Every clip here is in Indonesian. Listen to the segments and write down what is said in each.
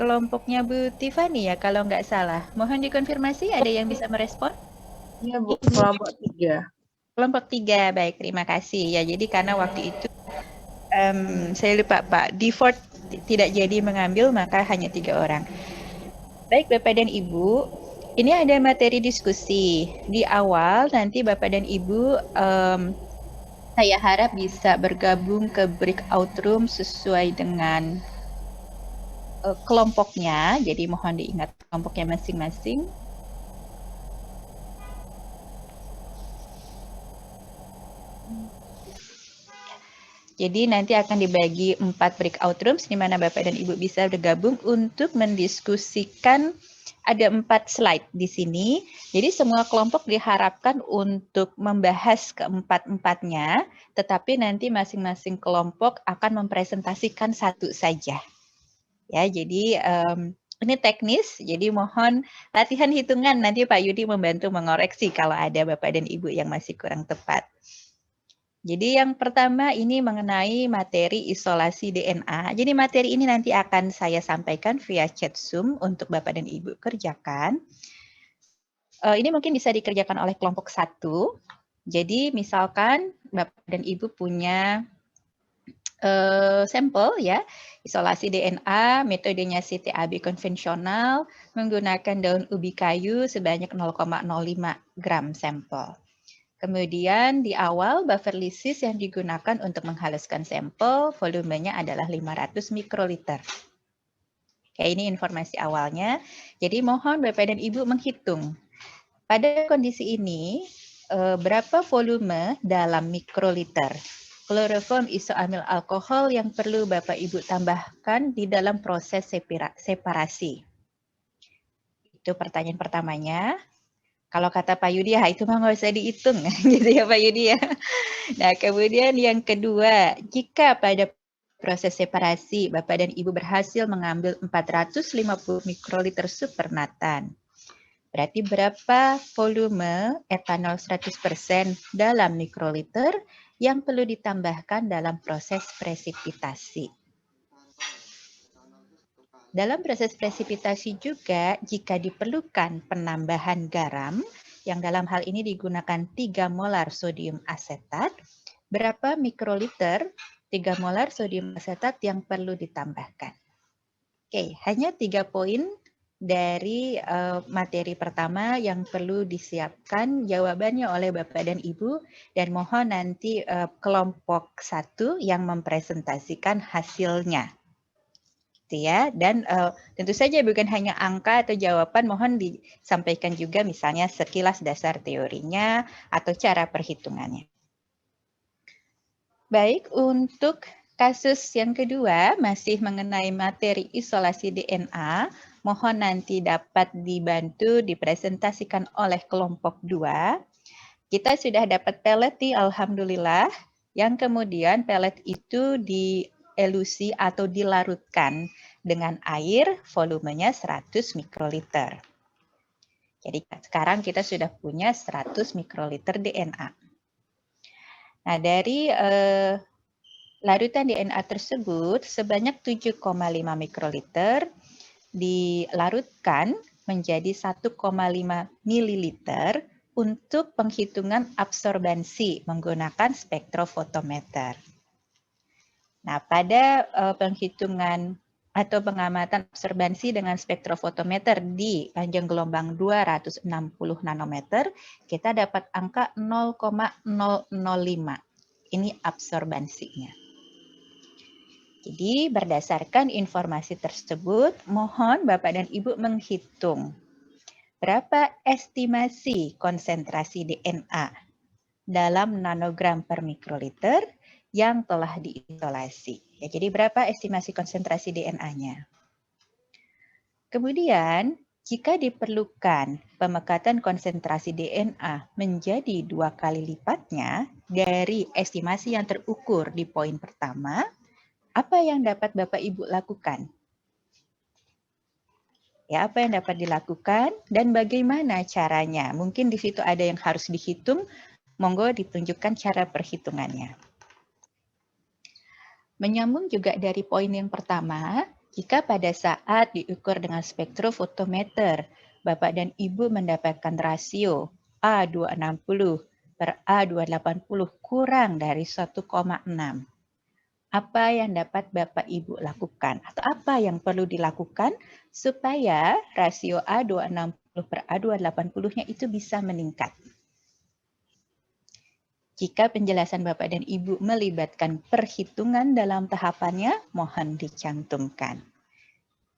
kelompoknya Bu Tiffany ya kalau nggak salah. Mohon dikonfirmasi, ada yang bisa merespon? Iya Bu, kelompok 3. Kelompok 3, baik, terima kasih. Ya, jadi karena waktu itu saya lupa Pak, default tidak jadi mengambil, maka hanya 3 orang. Baik Bapak dan Ibu, ini ada materi diskusi. Di awal nanti Bapak dan Ibu saya harap bisa bergabung ke breakout room sesuai dengan kelompoknya. Jadi mohon diingat kelompoknya masing-masing. Jadi nanti akan dibagi 4 breakout rooms di mana Bapak dan Ibu bisa bergabung untuk mendiskusikan. Ada 4 slide di sini. Jadi semua kelompok diharapkan untuk membahas keempat-empatnya, tetapi nanti masing-masing kelompok akan mempresentasikan satu saja. Ya, jadi ini teknis, jadi mohon latihan hitungan, nanti Pak Yudi membantu mengoreksi kalau ada Bapak dan Ibu yang masih kurang tepat. Jadi yang pertama ini mengenai materi isolasi DNA. Jadi materi ini nanti akan saya sampaikan via chat Zoom untuk Bapak dan Ibu kerjakan. Ini mungkin bisa dikerjakan oleh kelompok 1. Jadi misalkan Bapak dan Ibu punya sampel ya, isolasi DNA, metodenya CTAB konvensional, menggunakan daun ubi kayu sebanyak 0,05 gram sampel. Kemudian di awal buffer lysis yang digunakan untuk menghaluskan sampel volumenya adalah 500 mikroliter. Oke, ini informasi awalnya. Jadi mohon Bapak dan Ibu menghitung. Pada kondisi ini, berapa volume dalam mikroliter kloroform isoamil alkohol yang perlu Bapak Ibu tambahkan di dalam proses separasi? Itu pertanyaan pertamanya. Kalau kata Pak Yudi, ya itu mah nggak usah dihitung, gitu ya Pak Yudi ya. Nah, kemudian yang kedua, jika pada proses separasi Bapak dan Ibu berhasil mengambil 450 mikroliter supernatan, berarti berapa volume etanol 100% dalam mikroliter yang perlu ditambahkan dalam proses presipitasi? Dalam proses presipitasi juga, jika diperlukan penambahan garam, yang dalam hal ini digunakan 3 molar sodium asetat, berapa mikroliter 3 molar sodium asetat yang perlu ditambahkan? Oke, hanya 3 poin dari materi pertama yang perlu disiapkan jawabannya oleh Bapak dan Ibu, dan mohon nanti kelompok 1 yang mempresentasikan hasilnya. Ya, dan tentu saja bukan hanya angka atau jawaban, mohon disampaikan juga misalnya sekilas dasar teorinya atau cara perhitungannya. Baik, untuk kasus yang kedua masih mengenai materi isolasi DNA, mohon nanti dapat dibantu dipresentasikan oleh kelompok 2. Kita sudah dapat pelet nih, alhamdulillah, yang kemudian pelet itu dielusi atau dilarutkan dengan air volumenya 100 mikroliter. Jadi sekarang kita sudah punya 100 mikroliter DNA. Nah, dari larutan DNA tersebut sebanyak 7,5 mikroliter dilarutkan menjadi 1,5 mililiter untuk penghitungan absorbansi menggunakan spektrofotometer. Nah, pada penghitungan atau pengamatan absorbansi dengan spektrofotometer di panjang gelombang 260 nanometer, kita dapat angka 0,005. Ini absorbansinya. Jadi berdasarkan informasi tersebut, mohon Bapak dan Ibu menghitung berapa estimasi konsentrasi DNA dalam nanogram per mikroliter yang telah diisolasi. Ya, jadi berapa estimasi konsentrasi DNA-nya. Kemudian, jika diperlukan pemekatan konsentrasi DNA menjadi 2 kali lipatnya dari estimasi yang terukur di poin pertama, apa yang dapat Bapak Ibu lakukan? Ya, apa yang dapat dilakukan dan bagaimana caranya? Mungkin di situ ada yang harus dihitung, monggo ditunjukkan cara perhitungannya. Menyambung juga dari poin yang pertama, Jika pada saat diukur dengan spektrofotometer, Bapak dan Ibu mendapatkan rasio A260 per A280 kurang dari 1,6. Apa yang dapat Bapak Ibu lakukan? Atau apa yang perlu dilakukan supaya rasio A260 per A280-nya itu bisa meningkat? Jika penjelasan Bapak dan Ibu melibatkan perhitungan dalam tahapannya, mohon dicantumkan.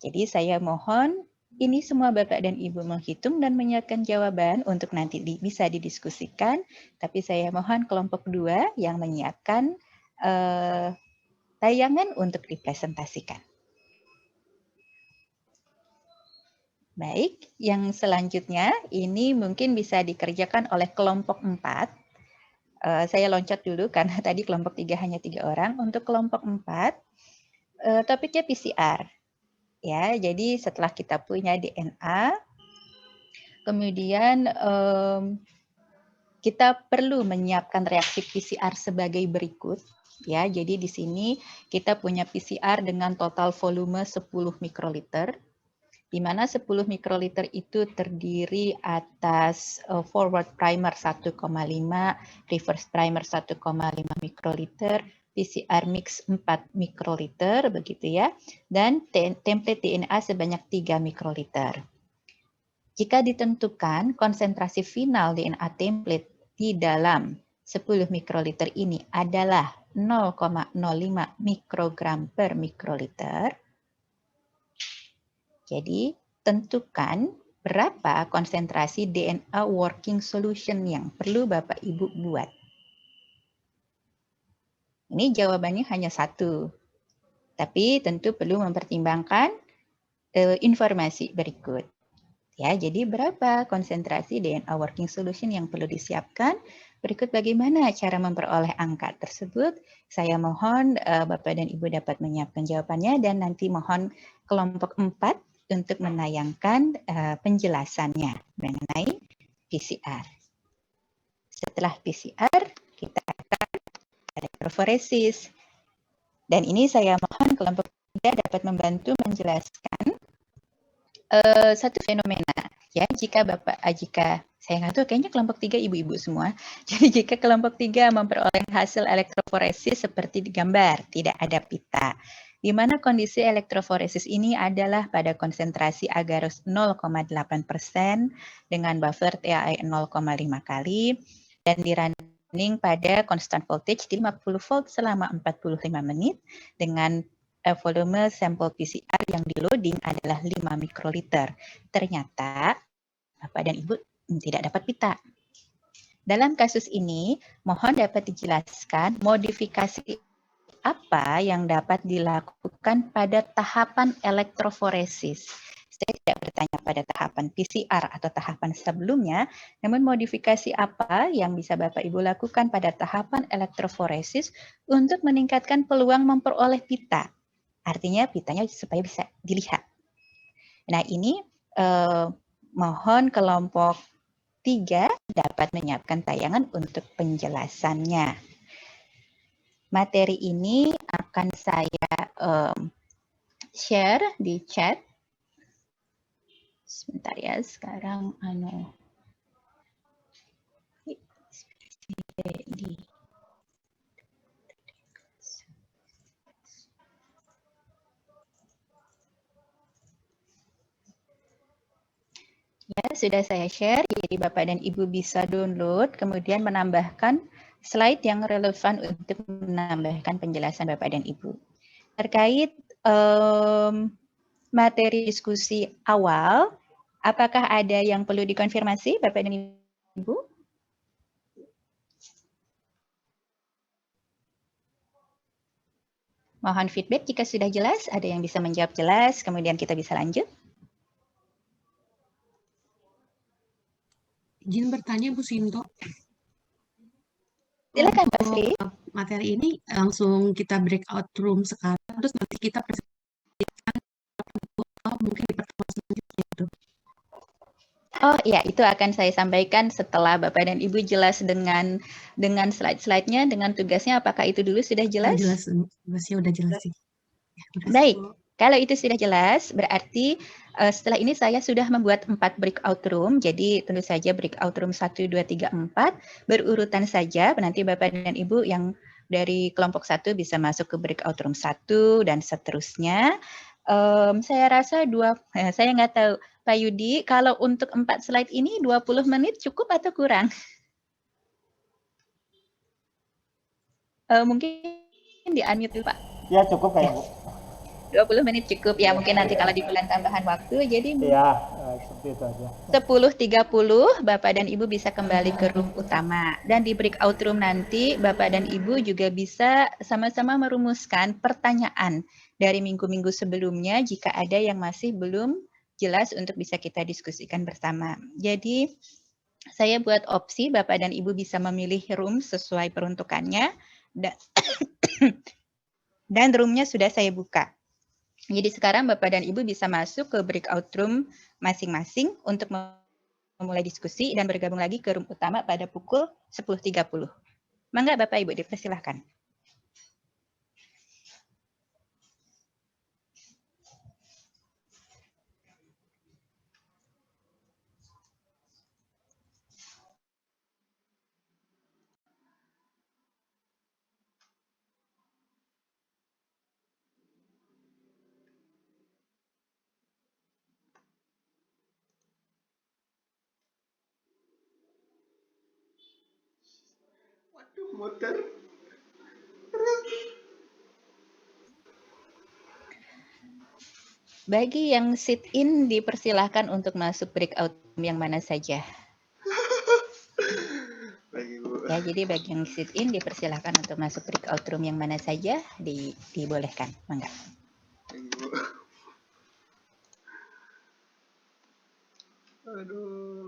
Jadi saya mohon ini semua Bapak dan Ibu menghitung dan menyiapkan jawaban untuk nanti bisa didiskusikan. Tapi saya mohon kelompok 2 yang menyiapkan tayangan untuk dipresentasikan. Baik, yang selanjutnya ini mungkin bisa dikerjakan oleh kelompok 4. Saya loncat dulu karena tadi kelompok 3 hanya 3 orang. Untuk kelompok 4, topiknya PCR. Ya, jadi setelah kita punya DNA, kemudian kita perlu menyiapkan reaksi PCR sebagai berikut. Ya, jadi di sini kita punya PCR dengan total volume 10 mikroliter, di mana 10 mikroliter itu terdiri atas forward primer 1,5, reverse primer 1,5 mikroliter, PCR mix 4 mikroliter, begitu ya, dan template DNA sebanyak 3 mikroliter. Jika ditentukan konsentrasi final DNA template di dalam 10 mikroliter ini adalah 0,05 mikrogram per mikroliter, jadi tentukan berapa konsentrasi DNA working solution yang perlu Bapak Ibu buat. Ini jawabannya hanya satu, tapi tentu perlu mempertimbangkan informasi berikut. Ya, jadi berapa konsentrasi DNA working solution yang perlu disiapkan? Berikut bagaimana cara memperoleh angka tersebut. Saya mohon Bapak dan Ibu dapat menyiapkan jawabannya dan nanti mohon kelompok 4 untuk menayangkan penjelasannya mengenai PCR. Setelah PCR, kita akan elektroforesis. Dan ini saya mohon kelompok 3 dapat membantu menjelaskan satu fenomena. Ya, jika saya nggak tahu, kayaknya kelompok 3 ibu-ibu semua. Jadi jika kelompok 3 memperoleh hasil elektroforesis seperti di gambar, tidak ada pita. Di mana kondisi elektroforesis ini adalah pada konsentrasi agarose 0,8% dengan buffer TAE 0,5 kali dan di running pada constant voltage di 50 volt selama 45 menit dengan volume sampel PCR yang di loading adalah 5 mikroliter. Ternyata Bapak dan Ibu tidak dapat pita. Dalam kasus ini, mohon dapat dijelaskan modifikasi apa yang dapat dilakukan pada tahapan elektroforesis. Saya tidak bertanya pada tahapan PCR atau tahapan sebelumnya, namun modifikasi apa yang bisa Bapak Ibu lakukan pada tahapan elektroforesis untuk meningkatkan peluang memperoleh pita. Artinya pitanya supaya bisa dilihat. Nah, ini mohon kelompok 3 dapat menyiapkan tayangan untuk penjelasannya. Materi ini akan saya share di chat. Sebentar ya, sekarang ya, sudah saya share, jadi Bapak dan Ibu bisa download, kemudian menambahkan slide yang relevan untuk menambahkan penjelasan Bapak dan Ibu. Terkait materi diskusi awal, apakah ada yang perlu dikonfirmasi Bapak dan Ibu? Mohon feedback jika sudah jelas, ada yang bisa menjawab jelas, kemudian kita bisa lanjut. Izin bertanya Bu Sinto. Silakan Pak Sri. Materi ini langsung kita breakout room sekarang, terus nanti kita presentasikan mungkin di pertemuan selanjutnya itu. Oh iya, itu akan saya sampaikan setelah Bapak dan Ibu jelas dengan slide-slide-nya, dengan tugasnya. Apakah itu dulu sudah jelas? Jelas, tugasnya udah jelas sih. Ya, baik, Kalau itu sudah jelas, berarti setelah ini saya sudah membuat 4 breakout room. Jadi tentu saja breakout room 1, 2, 3, 4 berurutan saja. Nanti Bapak dan Ibu yang dari kelompok 1 bisa masuk ke breakout room 1 dan seterusnya. Saya rasa saya nggak tahu Pak Yudi, kalau untuk 4 slide ini 20 menit cukup atau kurang? Mungkin di-unmute dulu Pak. Ya cukup kayak Bu. 20 menit cukup ya, mungkin nanti kalau di bulan tambahan waktu. Jadi Iya, seperti itu aja. 10.30 Bapak dan Ibu bisa kembali ke room utama. Dan di breakout room nanti Bapak dan Ibu juga bisa sama-sama merumuskan pertanyaan dari minggu-minggu sebelumnya jika ada yang masih belum jelas untuk bisa kita diskusikan bersama. Jadi saya buat opsi Bapak dan Ibu bisa memilih room sesuai peruntukannya dan roomnya sudah saya buka. Jadi sekarang Bapak dan Ibu bisa masuk ke breakout room masing-masing untuk memulai diskusi dan bergabung lagi ke room utama pada pukul 10.30. Mangga Bapak Ibu dipersilahkan. Waduh, muter. Bagi yang sit in dipersilahkan untuk masuk breakout room yang mana saja. Lagi Bu. Ya, jadi bagi yang sit in dipersilahkan untuk masuk breakout room yang mana saja dibolehkan. Mangga. Lagi Bu. Aduh.